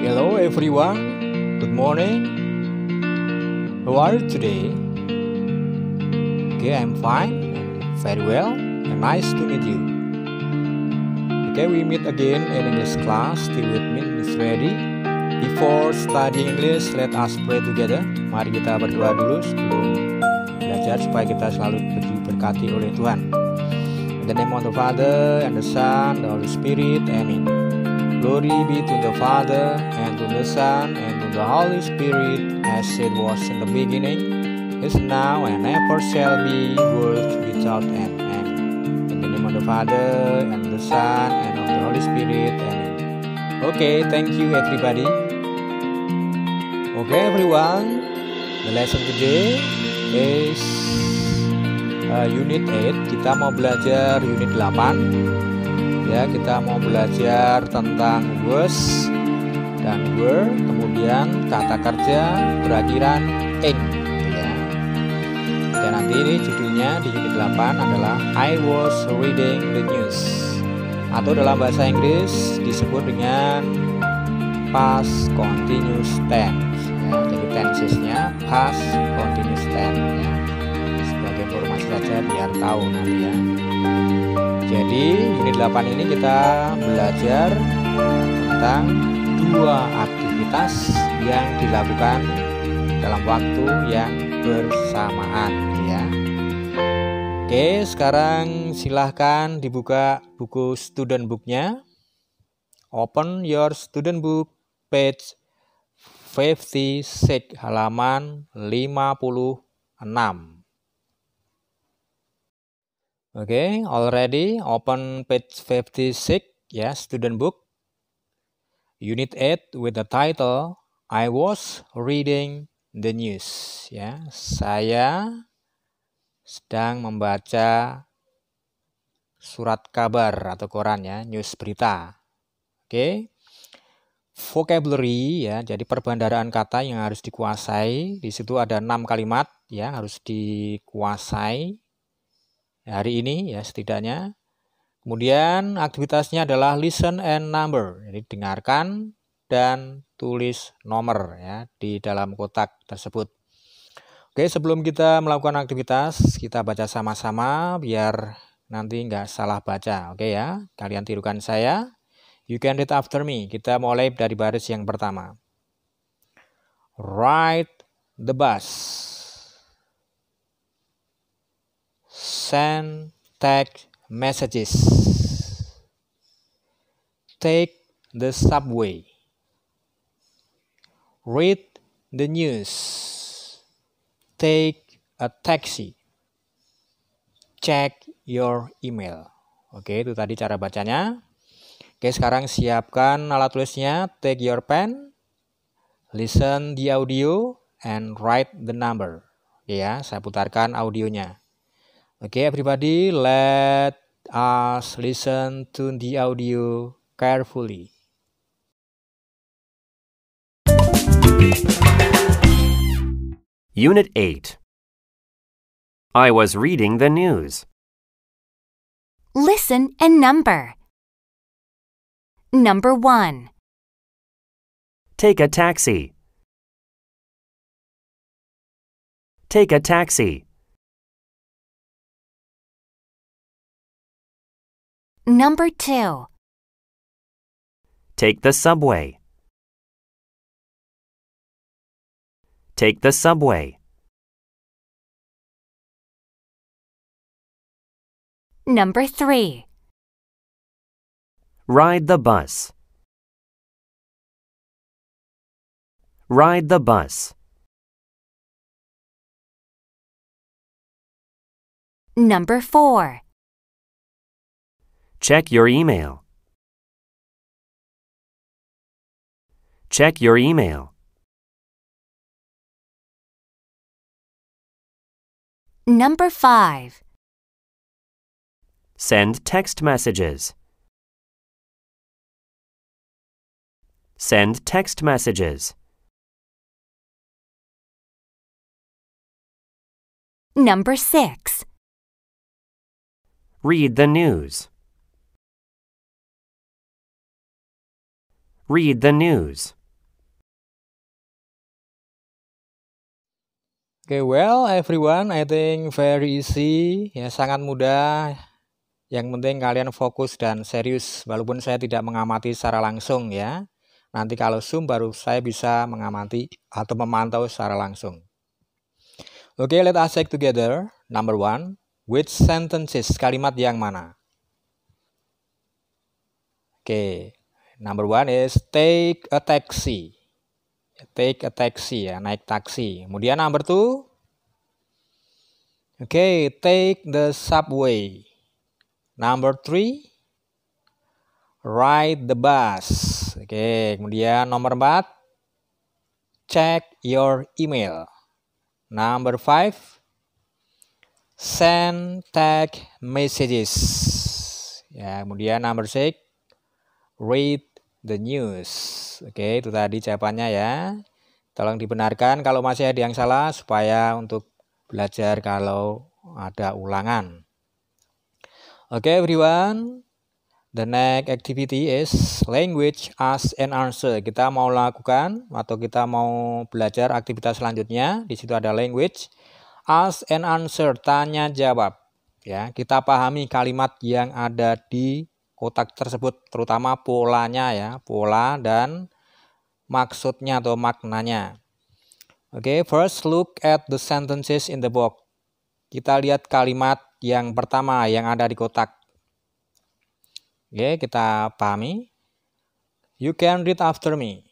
Hello everyone, good morning. How are you today? Okay, I'm fine and very well and nice to meet you. Okay, we meet again in English class. Still with me, Miss Ready. Before studying English, let us pray together. Mari kita berdoa dulu sebelum belajar supaya kita selalu diberkati oleh Tuhan. In the name of the Father and the Son, the Holy Spirit, Amen. Glory be to the Father, and to the Son, and to the Holy Spirit, as it was in the beginning, is now, and ever shall be, world without end. Amen. In the name of the Father, and the Son, and of the Holy Spirit. Amen. Okay, thank you everybody. Okay everyone, the lesson today is Unit 8. Kita mau belajar Unit 8. Ya, kita mau belajar tentang was dan were, kemudian kata kerja berakhiran ing. Ya. Dan nanti ini judulnya di unit 8 adalah I was reading the news, atau dalam bahasa Inggris disebut dengan past continuous tense. Ya, jadi tensesnya past continuous tense. Ya. Sebagai informasi saja biar tahu nanti ya. Jadi unit 8 ini kita belajar tentang dua aktivitas yang dilakukan dalam waktu yang bersamaan ya. Oke, sekarang silahkan dibuka buku student book-nya. Open your student book page 56 halaman 56. Okay, already open page 56 ya, student book. Unit 8 with the title I was reading the news ya. Saya sedang membaca surat kabar atau koran ya, news berita. Oke. Vocabulary ya, jadi perbandaraan kata yang harus dikuasai. Di situ ada 6 kalimat ya, harus dikuasai hari ini ya setidaknya. Kemudian aktivitasnya adalah listen and number, jadi dengarkan dan tulis nomor ya di dalam kotak tersebut. Oke, sebelum kita melakukan aktivitas, kita baca sama-sama biar nanti nggak salah baca. Oke ya, kalian tirukan saya. You can read after me. Kita mulai dari baris yang pertama. Ride the bus. Send text messages. Take the subway. Read the news. Take a taxi. Check your email. Oke, itu tadi cara bacanya. Oke, sekarang siapkan alat tulisnya. Take your pen. Listen the audio and write the number. Oke ya, saya putarkan audionya. Okay, everybody, let us listen to the audio carefully. Unit 8. I was reading the news. Listen and number. Number 1. Take a taxi. Take a taxi. Number 2. Take the subway. Take the subway. Number 3. Ride the bus. Ride the bus. Number 4. Check your email. Check your email. Number 5. Send text messages. Send text messages. Number 6. Read the news. Read the news. Okay, well everyone, I think very easy, ya sangat mudah. Yang penting kalian fokus dan serius, walaupun saya tidak mengamati secara langsung ya. Nanti kalau Zoom baru saya bisa mengamati atau memantau secara langsung. Okay, let us check together. Number 1, which sentences, kalimat yang mana? Okay, number 1 is take a taxi. Take a taxi, ya, naik taksi. Kemudian number 2, okay, take the subway. Number 3, ride the bus. Oke, kemudian nomor 4, check your email. Number 5, send text messages. Ya, kemudian number 6, read the news. Oke, itu tadi jawabannya ya. Tolong dibenarkan kalau masih ada yang salah supaya untuk belajar kalau ada ulangan. Oke, everyone. The next activity is language ask and answer. Kita mau lakukan atau kita mau belajar aktivitas selanjutnya. Di situ ada language ask and answer, tanya jawab. Ya, kita pahami kalimat yang ada di kotak tersebut, terutama polanya ya, pola dan maksudnya atau maknanya. Oke, first look at the sentences in the box. Kita lihat kalimat yang pertama yang ada di kotak. Oke, kita pahami. You can read after me.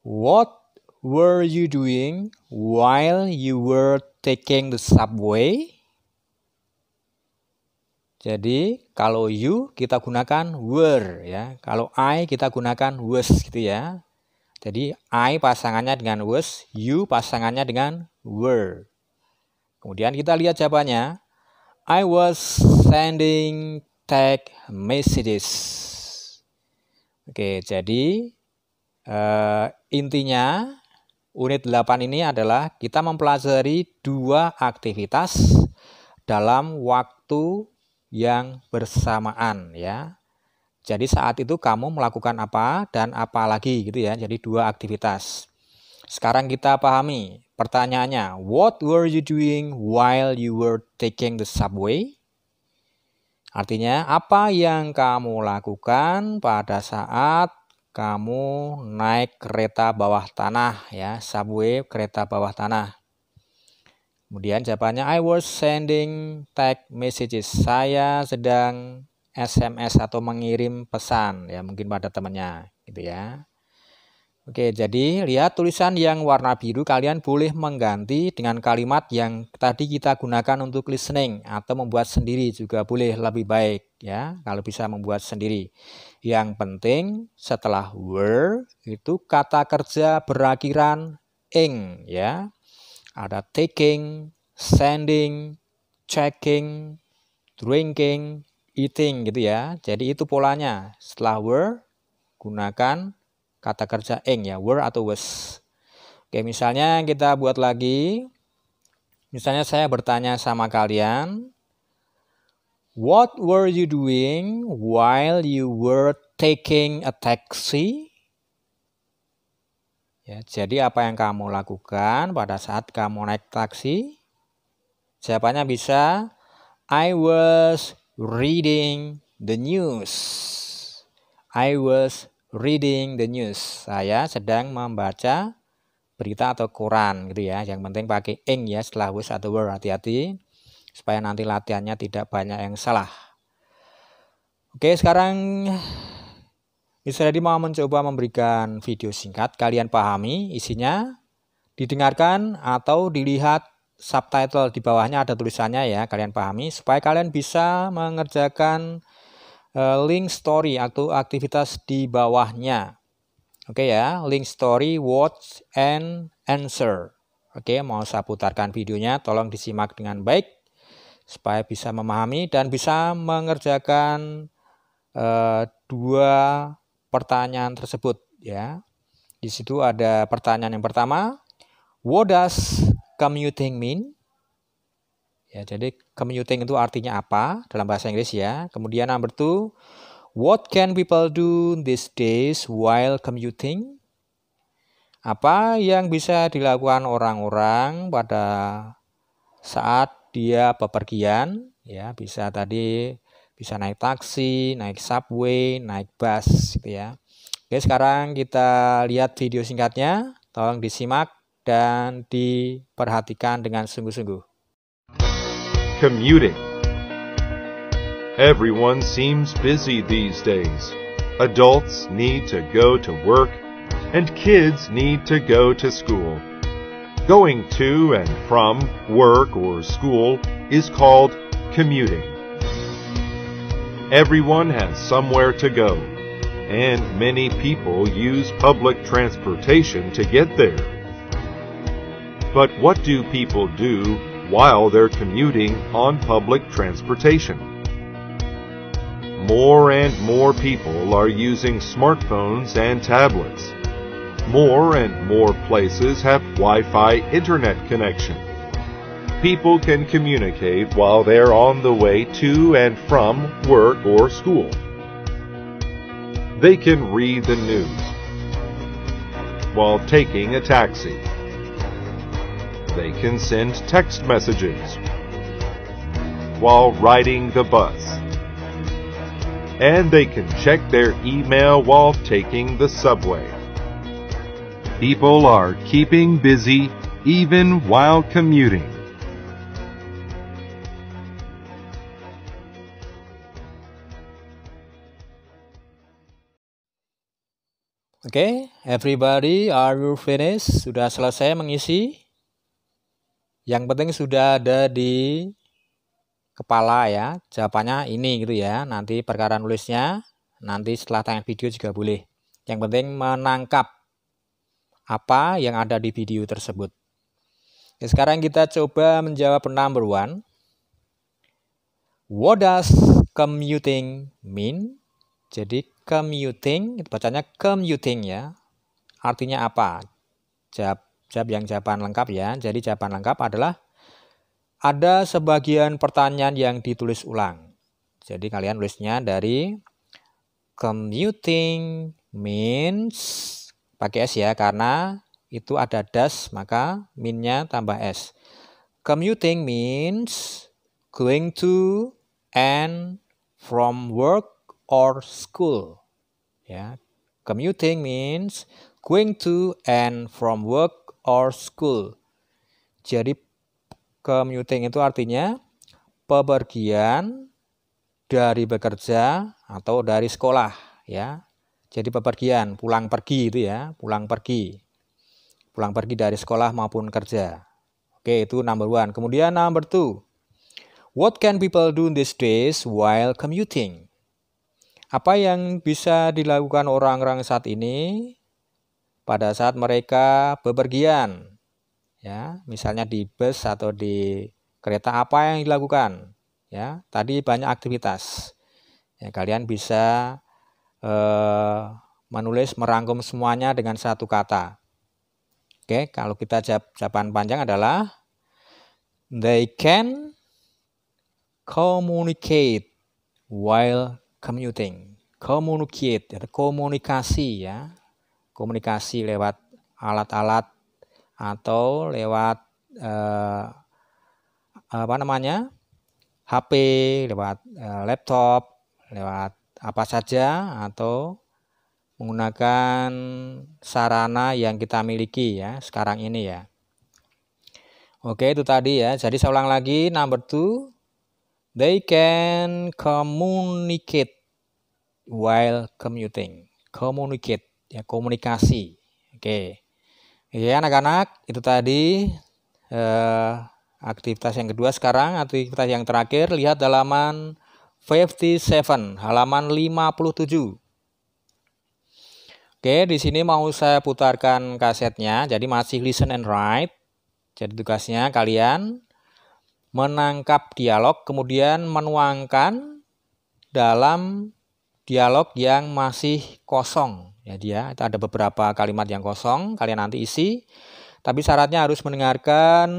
What were you doing while you were taking the subway? Jadi, kalau you kita gunakan were ya. Kalau I kita gunakan was gitu ya. Jadi, I pasangannya dengan was, you pasangannya dengan were. Kemudian kita lihat jawabannya. I was sending text messages. Oke, jadi intinya unit 8 ini adalah kita mempelajari 2 aktivitas dalam waktu yang bersamaan ya. Jadi saat itu kamu melakukan apa dan apa lagi gitu ya. Jadi 2 aktivitas. Sekarang kita pahami pertanyaannya. What were you doing while you were taking the subway? Artinya, apa yang kamu lakukan pada saat kamu naik kereta bawah tanah ya, subway, kereta bawah tanah. Kemudian jawabannya, I was sending text messages. Saya sedang SMS atau mengirim pesan ya, mungkin pada temannya gitu ya. Oke, jadi lihat tulisan yang warna biru, kalian boleh mengganti dengan kalimat yang tadi kita gunakan untuk listening atau membuat sendiri juga boleh, lebih baik ya kalau bisa membuat sendiri. Yang penting setelah were itu kata kerja berakhiran ing ya. Ada taking, sending, checking, drinking, eating gitu ya. Jadi itu polanya. Setelah were gunakan kata kerja ing ya, were atau was. Oke, misalnya kita buat lagi. Misalnya saya bertanya sama kalian, what were you doing while you were taking a taxi? Ya, jadi apa yang kamu lakukan pada saat kamu naik taksi? Jawabannya bisa, I was reading the news. I was reading the news. Saya sedang membaca berita atau koran gitu ya. Yang penting pakai ing ya setelah was atau were, hati-hati supaya nanti latihannya tidak banyak yang salah. Oke, sekarang Miss Redi mau mencoba memberikan video singkat. Kalian pahami isinya, didengarkan atau dilihat subtitle di bawahnya ada tulisannya ya. Kalian pahami supaya kalian bisa mengerjakan link story atau aktivitas di bawahnya. Oke ya, link story, watch, and answer. Oke, mau saya putarkan videonya, tolong disimak dengan baik supaya bisa memahami dan bisa mengerjakan 2 pertanyaan tersebut ya. Di situ ada pertanyaan yang pertama, what does commuting mean? Ya, jadi commuting itu artinya apa dalam bahasa Inggris ya. Kemudian number 2, what can people do these days while commuting? Apa yang bisa dilakukan orang-orang pada saat dia bepergian? Ya, bisa naik taksi, naik subway, naik bus gitu ya. Oke, sekarang kita lihat video singkatnya. Tolong disimak dan diperhatikan dengan sungguh-sungguh. Commuting. Everyone seems busy these days. Adults need to go to work, and kids need to go to school. Going to and from work or school is called commuting. Everyone has somewhere to go, and many people use public transportation to get there. But what do people do while they're commuting on public transportation? More and more people are using smartphones and tablets. More and more places have Wi-Fi internet connection. People can communicate while they're on the way to and from work or school. They can read the news while taking a taxi. They can send text messages while riding the bus. And they can check their email while taking the subway. People are keeping busy even while commuting. Oke, everybody, are you finished? Sudah selesai mengisi? Yang penting sudah ada di kepala ya. Jawabannya ini gitu ya. Nanti perkara nulisnya, nanti setelah tayang video juga boleh. Yang penting menangkap apa yang ada di video tersebut. Oke, sekarang kita coba menjawab number 1. What does commuting mean? Jadi commuting, itu bacanya commuting ya. Artinya apa? Jawaban lengkap ya. Jadi jawaban lengkap adalah ada sebagian pertanyaan yang ditulis ulang. Jadi kalian tulisnya dari commuting means pakai S ya, karena itu ada das maka mean-nya tambah S. Commuting means going to and from work or school. Ya. Commuting means going to and from work or school. Jadi commuting itu artinya bepergian dari bekerja atau dari sekolah ya. Jadi bepergian, pulang pergi itu ya, pulang pergi. Pulang pergi dari sekolah maupun kerja. Oke, itu number 1. Kemudian number 2. What can people do these days while commuting? Apa yang bisa dilakukan orang-orang saat ini pada saat mereka bepergian? Ya, misalnya di bus atau di kereta, apa yang dilakukan? Ya, tadi banyak aktivitas. Ya, kalian bisa menulis merangkum semuanya dengan satu kata. Oke, kalau kita jawaban panjang adalah they can communicate while commuting. Communicate, komunikasi ya. Komunikasi lewat alat-alat atau lewat HP, lewat laptop, lewat apa saja atau menggunakan sarana yang kita miliki ya sekarang ini ya. Oke, itu tadi ya. Jadi saya ulang lagi, number 2. They can communicate while commuting. Communicate, ya komunikasi. Oke. Ya anak-anak, itu tadi aktivitas yang kedua. Sekarang aktivitas yang terakhir, lihat halaman 57, halaman 57. Oke, di sini mau saya putarkan kasetnya. Jadi masih listen and write. Jadi tugasnya kalian menangkap dialog, kemudian menuangkan dalam dialog yang masih kosong. Ya dia, itu ada beberapa kalimat yang kosong, kalian nanti isi. Tapi syaratnya harus mendengarkan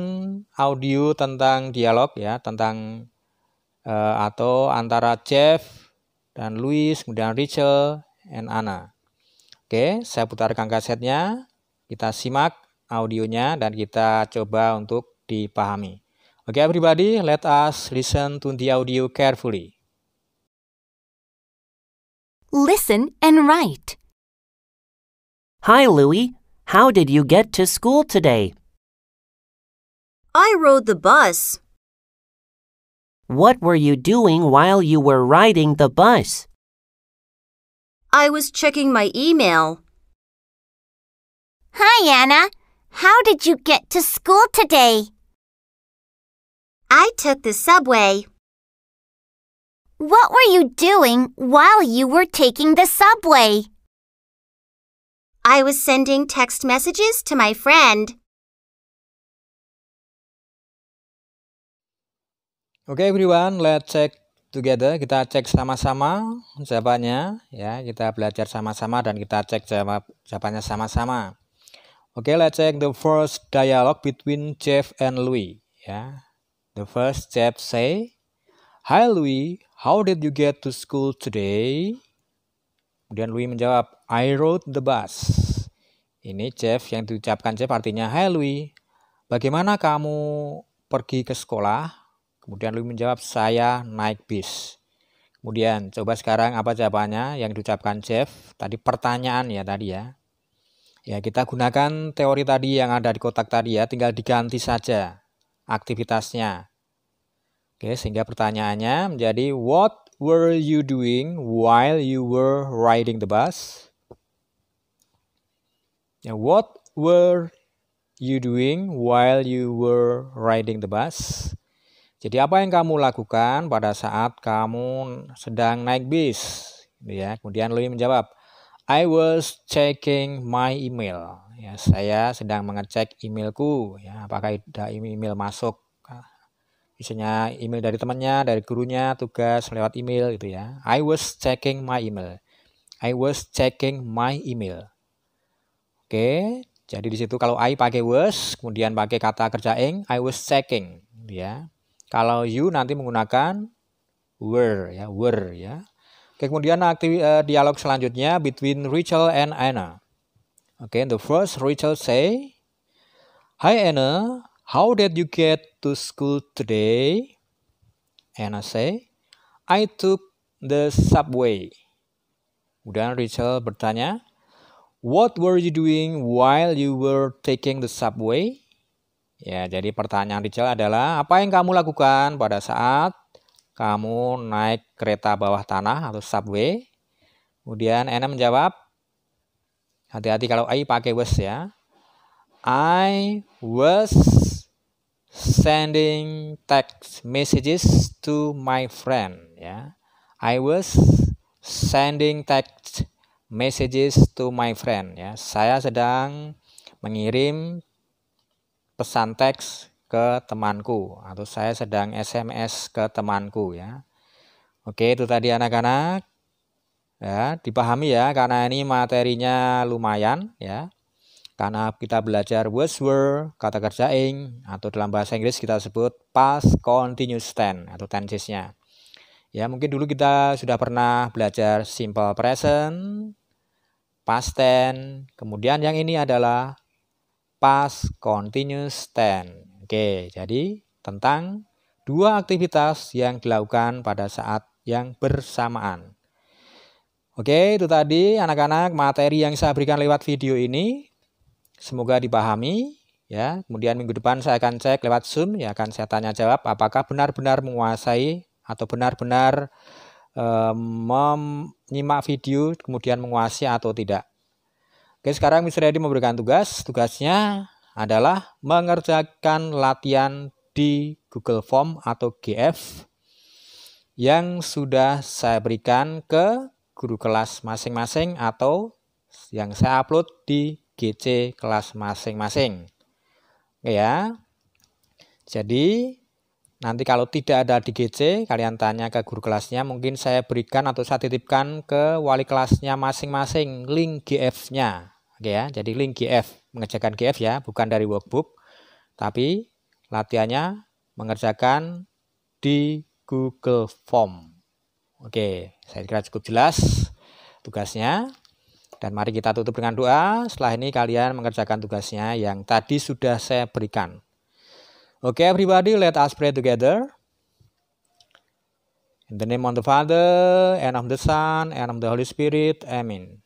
audio tentang dialog ya, tentang atau antara Jeff dan Louis, kemudian Rachel dan Anna. Oke, saya putarkan kasetnya. Kita simak audionya dan kita coba untuk dipahami. Okay, everybody, let us listen to the audio carefully. Listen and write. Hi, Louie. How did you get to school today? I rode the bus. What were you doing while you were riding the bus? I was checking my email. Hi, Anna. How did you get to school today? I took the subway. What were you doing while you were taking the subway? I was sending text messages to my friend. Okay, everyone, let's check together. Kita cek sama-sama jawabannya, ya. Kita belajar sama-sama dan kita cek jawabannya sama-sama. Okay, let's check the first dialogue between Jeff and Louie. Ya. The first Jeff say, "Hi Louie, how did you get to school today?" Kemudian Louie menjawab, "I rode the bus." Ini Jeff, yang diucapkan Jeff artinya, "Hi Louie, bagaimana kamu pergi ke sekolah?" Kemudian Louie menjawab, "Saya naik bis." Kemudian coba sekarang apa jawabannya yang diucapkan Jeff? Tadi pertanyaan ya tadi ya. Ya, kita gunakan teori tadi yang ada di kotak tadi ya, tinggal diganti saja aktivitasnya. Oke, sehingga pertanyaannya menjadi, what were you doing while you were riding the bus? Ya, what were you doing while you were riding the bus? Jadi apa yang kamu lakukan pada saat kamu sedang naik bis? Ya, kemudian Louie menjawab, I was checking my email. Ya, saya sedang mengecek emailku. Ya, apakah ada email masuk? Misalnya email dari temannya, dari gurunya, tugas lewat email gitu ya. I was checking my email. I was checking my email. Oke, jadi di situ kalau I pakai was, kemudian pakai kata kerja ing, I was checking, ya. Kalau you nanti menggunakan were ya. Oke, kemudian dialog selanjutnya between Rachel and Anna. Oke, the first Rachel say, "Hi Anna, how did you get to school today?" Anna say, "I took the subway." Kemudian Rachel bertanya, "What were you doing while you were taking the subway?" Ya, jadi pertanyaan Rachel adalah, apa yang kamu lakukan pada saat kamu naik kereta bawah tanah atau subway? Kemudian Anna menjawab, hati-hati kalau I pakai was ya. I was sending text messages to my friend ya. I was sending text messages to my friend ya. Saya sedang mengirim pesan teks ke temanku atau saya sedang SMS ke temanku ya. Oke, itu tadi anak-anak. Ya, dipahami ya karena ini materinya lumayan ya. Karena kita belajar was were, kata kerja ing, atau dalam bahasa Inggris kita sebut past continuous tense atau tenses-nya. Ya, mungkin dulu kita sudah pernah belajar simple present, past tense, kemudian yang ini adalah past continuous tense. Oke, jadi tentang dua aktivitas yang dilakukan pada saat yang bersamaan. Oke, itu tadi anak-anak materi yang saya berikan lewat video ini. Semoga dipahami ya. Kemudian minggu depan saya akan cek lewat Zoom ya, akan saya tanya jawab apakah benar-benar menguasai atau benar-benar menyimak video kemudian menguasai atau tidak. Oke, sekarang Mr. Edi memberikan tugas. Tugasnya adalah mengerjakan latihan di Google Form atau GF yang sudah saya berikan ke guru kelas masing-masing atau yang saya upload di GC kelas masing-masing. Oke ya. Jadi nanti kalau tidak ada di GC, kalian tanya ke guru kelasnya, mungkin saya berikan atau saya titipkan ke wali kelasnya masing-masing link GF-nya. Oke ya, jadi link GF, mengerjakan GF ya, bukan dari workbook, tapi latihannya mengerjakan di Google Form. Oke, saya kira cukup jelas tugasnya. Dan mari kita tutup dengan doa. Setelah ini kalian mengerjakan tugasnya yang tadi sudah saya berikan. Okay, everybody, let us pray together. In the name of the Father, and of the Son, and of the Holy Spirit. Amen.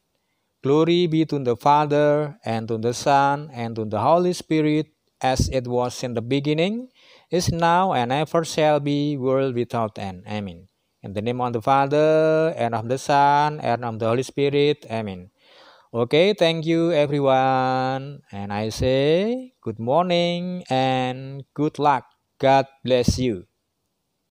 Glory be to the Father, and to the Son, and to the Holy Spirit, as it was in the beginning, is now, and ever shall be, world without end. Amen. In the name of the Father, and of the Son, and of the Holy Spirit. Amen. Okay, thank you everyone. And I say good morning and good luck. God bless you.